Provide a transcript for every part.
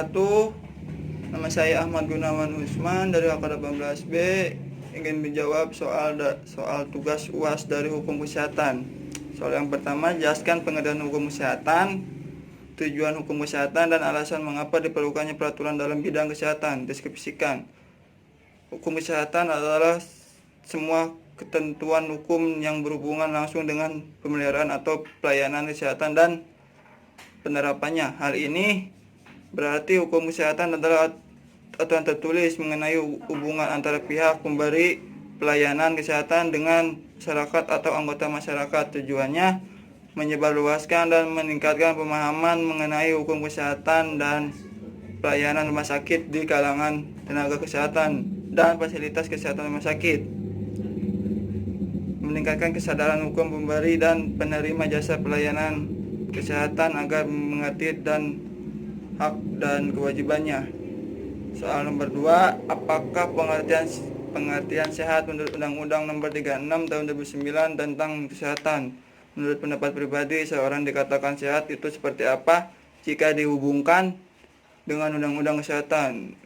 wabarakatuh. Nama saya Ahmad Gunawan Usman dari AK18B. Ingin menjawab soal tugas UAS dari hukum kesehatan. Soal yang pertama, jelaskan pengertian hukum kesehatan, tujuan hukum kesehatan, dan alasan mengapa diperlukannya peraturan dalam bidang kesehatan. Deskripsikan. Hukum kesehatan adalah semua ketentuan hukum yang berhubungan langsung dengan pemeliharaan atau pelayanan kesehatan dan penerapannya. Hal ini berarti hukum kesehatan adalah aturan tertulis mengenai hubungan antara pihak pemberi pelayanan kesehatan dengan masyarakat atau anggota masyarakat. Tujuannya menyebarluaskan dan meningkatkan pemahaman mengenai hukum kesehatan dan pelayanan rumah sakit di kalangan tenaga kesehatan dan fasilitas kesehatan rumah sakit. Meningkatkan kesadaran hukum pemberi dan penerima jasa pelayanan kesehatan agar mengerti dan hak dan kewajibannya. Soal nomor 2, apakah pengertian sehat menurut Undang-Undang Nomor 36 Tahun 2009 tentang kesehatan? Menurut pendapat pribadi, seorang dikatakan sehat itu seperti apa jika dihubungkan dengan Undang-Undang Kesehatan?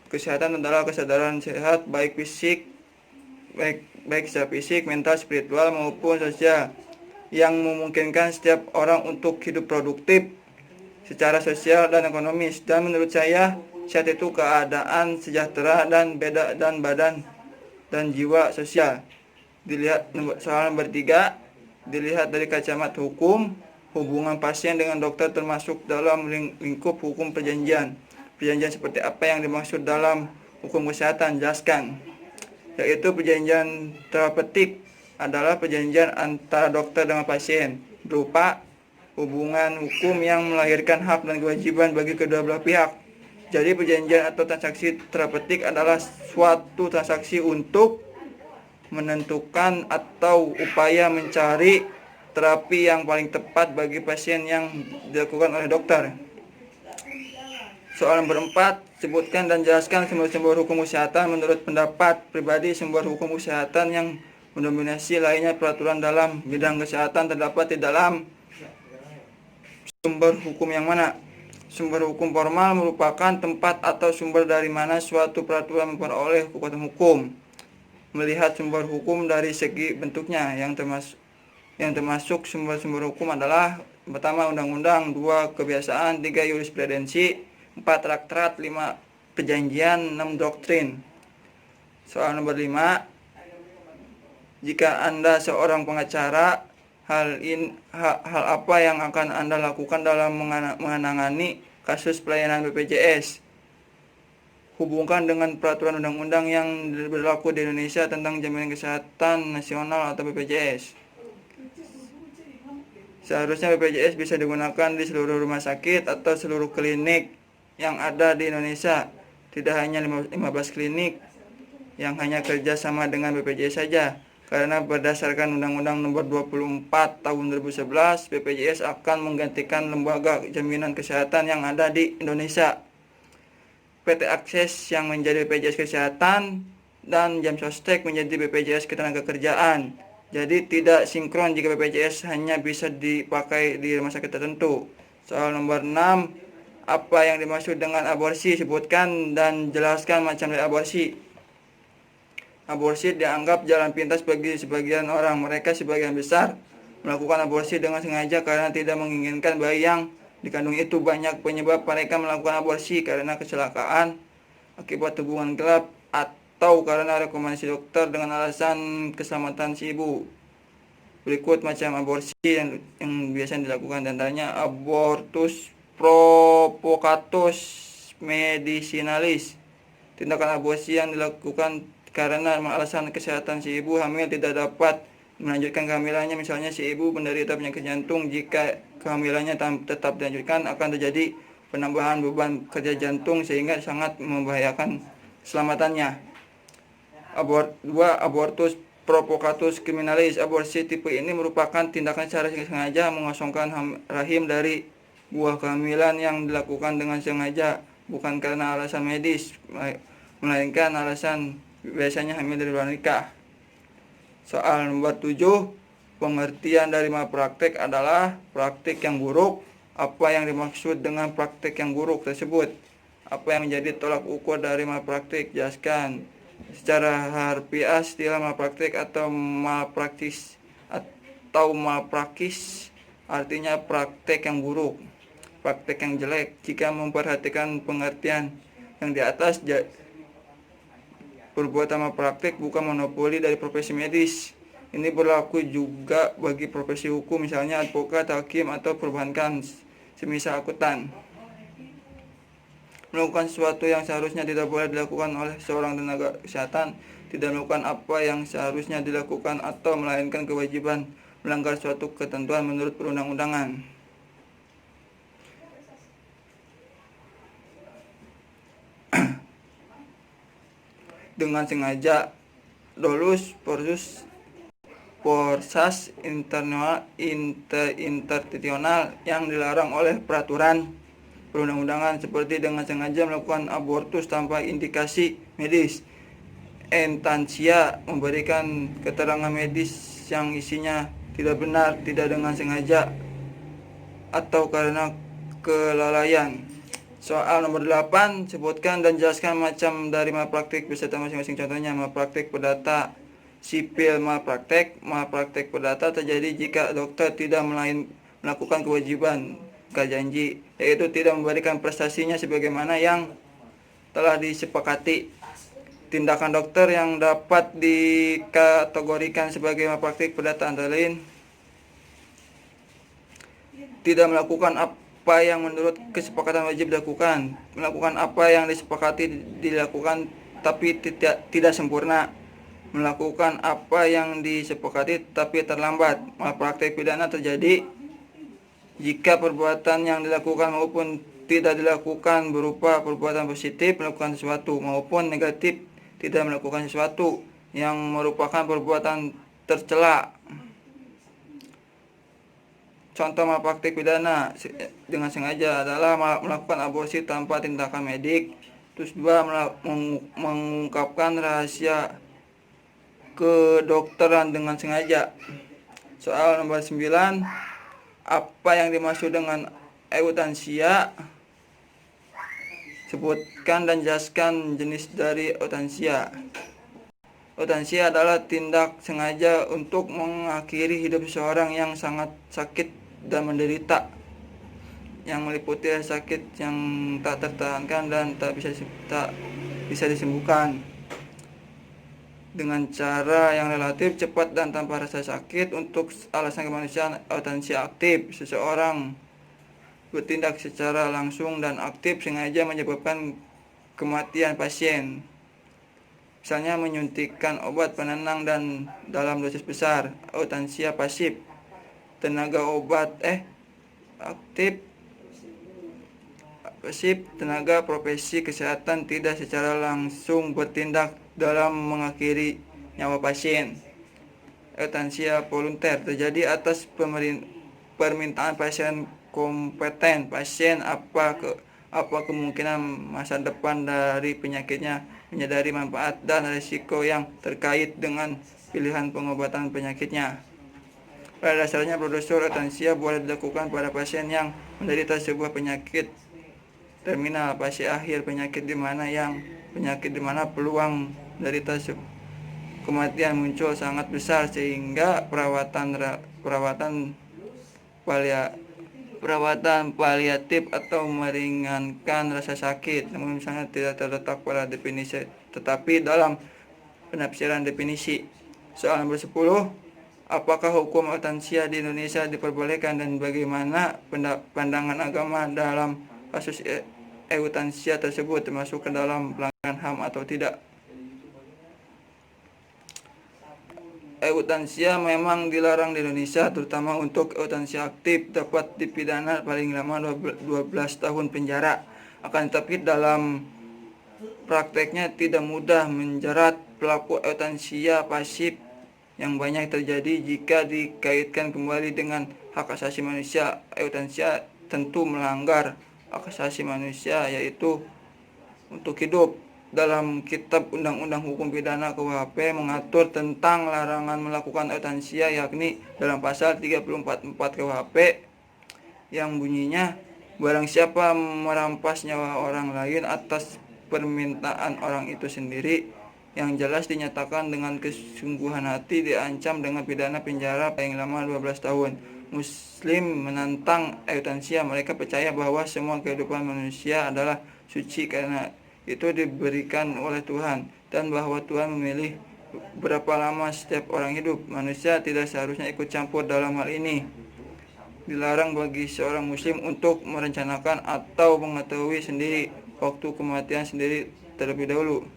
Kesehatan adalah kesadaran sehat baik secara fisik, mental, spiritual maupun sosial yang memungkinkan setiap orang untuk hidup produktif secara sosial dan ekonomis. Dan menurut saya, sehat itu keadaan sejahtera dan beda dan badan dan jiwa sosial. Dilihat soal nomor 3, dilihat dari kacamata hukum, hubungan pasien dengan dokter termasuk dalam lingkup hukum perjanjian. Perjanjian seperti apa yang dimaksud dalam hukum kesehatan? Jelaskan. Yaitu perjanjian terapeutik adalah perjanjian antara dokter dengan pasien berupa hubungan hukum yang melahirkan hak dan kewajiban bagi kedua belah pihak. Jadi perjanjian atau transaksi terapeutik adalah suatu transaksi untuk menentukan atau upaya mencari terapi yang paling tepat bagi pasien yang dilakukan oleh dokter. Soal nomor 4, sebutkan dan jelaskan sumber-sumber hukum kesehatan. Menurut pendapat pribadi, sumber hukum kesehatan yang mendominasi lainnya peraturan dalam bidang kesehatan terdapat di dalam sumber hukum yang mana? Sumber hukum formal merupakan tempat atau sumber dari mana suatu peraturan memperoleh kekuatan hukum. Melihat sumber hukum dari segi bentuknya, yang termasuk sumber-sumber hukum adalah: pertama, undang-undang; 2, kebiasaan; 3, jurisprudensi; 4, traktat; 5, perjanjian; 6, doktrin. Soal nomor 5, jika Anda seorang pengacara, hal apa yang akan Anda lakukan dalam menangani kasus pelayanan BPJS? Hubungkan dengan peraturan undang-undang yang berlaku di Indonesia tentang jaminan kesehatan nasional atau BPJS. Seharusnya BPJS bisa digunakan di seluruh rumah sakit atau seluruh klinik yang ada di Indonesia, tidak hanya 15 klinik yang hanya kerja sama dengan BPJS saja. Karena berdasarkan Undang-Undang Nomor 24 Tahun 2011, BPJS akan menggantikan lembaga jaminan kesehatan yang ada di Indonesia, PT Akses yang menjadi BPJS Kesehatan, dan Jam Sostek menjadi BPJS Ketenagakerjaan. Jadi tidak sinkron jika BPJS hanya bisa dipakai di rumah sakit tertentu. Soal nomor 6, apa yang dimaksud dengan aborsi? Sebutkan dan jelaskan macam dari aborsi. Aborsi dianggap jalan pintas bagi sebagian orang. Mereka sebagian besar melakukan aborsi dengan sengaja karena tidak menginginkan bayi yang dikandung itu. Banyak penyebab mereka melakukan aborsi: karena kecelakaan, akibat hubungan gelap, atau karena rekomendasi dokter dengan alasan keselamatan si ibu. Berikut macam aborsi yang biasa dilakukan, diantaranya abortus provocatus medicinalis. Tindakan aborsi yang dilakukan karena alasan kesehatan si ibu hamil tidak dapat melanjutkan kehamilannya. Misalnya si ibu menderita penyakit jantung. Jika kehamilannya tetap dilanjutkan, akan terjadi penambahan beban kerja jantung sehingga sangat membahayakan keselamatannya. 2, abortus provocatus criminalis. Aborsi tipe ini merupakan tindakan secara sengaja mengosongkan rahim dari buah kehamilan yang dilakukan dengan sengaja, bukan karena alasan medis, melainkan alasan biasanya hamil dari luar nikah. Soal nomor 7, pengertian dari malpraktek adalah praktik yang buruk Apa yang dimaksud dengan praktek yang buruk tersebut? Apa yang menjadi tolak ukur dari malpraktik? Jelaskan. Secara harfiah, istilah malpraktik atau malprakis artinya praktek yang buruk, praktek yang jelek. Jika memperhatikan pengertian yang di atas, perbuatan malpraktik bukan monopoli dari profesi medis. Ini berlaku juga bagi profesi hukum, misalnya advokat, hakim, atau perbankan, semisal akuntan. Melakukan sesuatu yang seharusnya tidak boleh dilakukan oleh seorang tenaga kesehatan, tidak melakukan apa yang seharusnya dilakukan, atau melainkan kewajiban melanggar suatu ketentuan menurut perundang-undangan. Dengan sengaja, dolus forsas interstitusional yang dilarang oleh peraturan perundang-undangan, seperti dengan sengaja melakukan abortus tanpa indikasi medis. Entansia, memberikan keterangan medis yang isinya tidak benar, tidak dengan sengaja, atau karena kelalaian. Soal nomor 8, sebutkan dan jelaskan macam dari malpraktik beserta masing-masing contohnya. Malpraktik perdata sipil. Malpraktik perdata terjadi jika dokter tidak melakukan kewajiban janji, yaitu tidak memberikan prestasinya sebagaimana yang telah disepakati. Tindakan dokter yang dapat dikategorikan sebagai malpraktik perdata antara lain: tidak melakukan apa yang menurut kesepakatan wajib dilakukan, melakukan apa yang disepakati dilakukan tapi tidak sempurna, melakukan apa yang disepakati tapi terlambat. Malpraktik pidana terjadi jika perbuatan yang dilakukan maupun tidak dilakukan berupa perbuatan positif, melakukan sesuatu, maupun negatif, tidak melakukan sesuatu, yang merupakan perbuatan tercela. Contoh malpraktik pidana dengan sengaja adalah melakukan aborsi tanpa tindakan medik. Terus 2, mengungkapkan rahasia kedokteran dengan sengaja. Soal nomor 9, apa yang dimaksud dengan eutansia? Sebutkan dan jelaskan jenis dari eutansia. Eutansia adalah tindak sengaja untuk mengakhiri hidup seseorang yang sangat sakit dan menderita, yang meliputi sakit yang tak tertahankan dan tak bisa disembuhkan, dengan cara yang relatif cepat dan tanpa rasa sakit. Untuk alasan kemanusiaan, eutansia aktif. Seseorang bertindak secara langsung dan aktif sengaja menyebabkan kematian pasien, misalnya menyuntikkan obat penenang dan dalam dosis besar. Eutansia pasif. Tenaga tenaga profesi kesehatan tidak secara langsung bertindak dalam mengakhiri nyawa pasien. Eutansia volunter terjadi atas permintaan pasien kompeten. Pasien apa kemungkinan masa depan dari penyakitnya, menyadari manfaat dan risiko yang terkait dengan pilihan pengobatan penyakitnya. Pada dasarnya, prosedur eutansia boleh dilakukan pada pasien yang menderita sebuah penyakit terminal, fase akhir penyakit di mana peluang menderita kematian muncul sangat besar, sehingga perawatan paliatif atau meringankan rasa sakit, namun misalnya tidak terletak pada definisi tetapi dalam penafsiran definisi. Soal nomor 10, apakah hukum eutansia di Indonesia diperbolehkan dan bagaimana pandangan agama dalam kasus eutansia tersebut, termasuk ke dalam pelanggaran HAM atau tidak? Eutansia memang dilarang di Indonesia, terutama untuk eutansia aktif, dapat dipidana paling lama 12 tahun penjara. Akan tetapi dalam prakteknya tidak mudah menjerat pelaku eutansia pasif yang banyak terjadi jika dikaitkan kembali dengan hak asasi manusia. Eutansia tentu melanggar hak asasi manusia, yaitu untuk hidup. Dalam Kitab Undang-Undang Hukum Pidana KUHP mengatur tentang larangan melakukan eutansia, yakni dalam pasal 344 KUHP yang bunyinya, barang siapa merampas nyawa orang lain atas permintaan orang itu sendiri, yang jelas dinyatakan dengan kesungguhan hati diancam dengan pidana penjara paling lama 12 tahun. Muslim menantang euthanasia. Mereka percaya bahwa semua kehidupan manusia adalah suci karena itu diberikan oleh Tuhan, dan bahwa Tuhan memilih berapa lama setiap orang hidup. Manusia tidak seharusnya ikut campur dalam hal ini. Dilarang bagi seorang muslim untuk merencanakan atau mengetahui sendiri waktu kematian sendiri terlebih dahulu.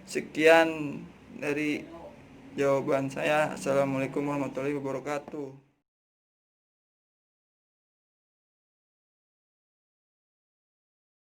Sekian dari jawaban saya. Assalamualaikum warahmatullahi wabarakatuh.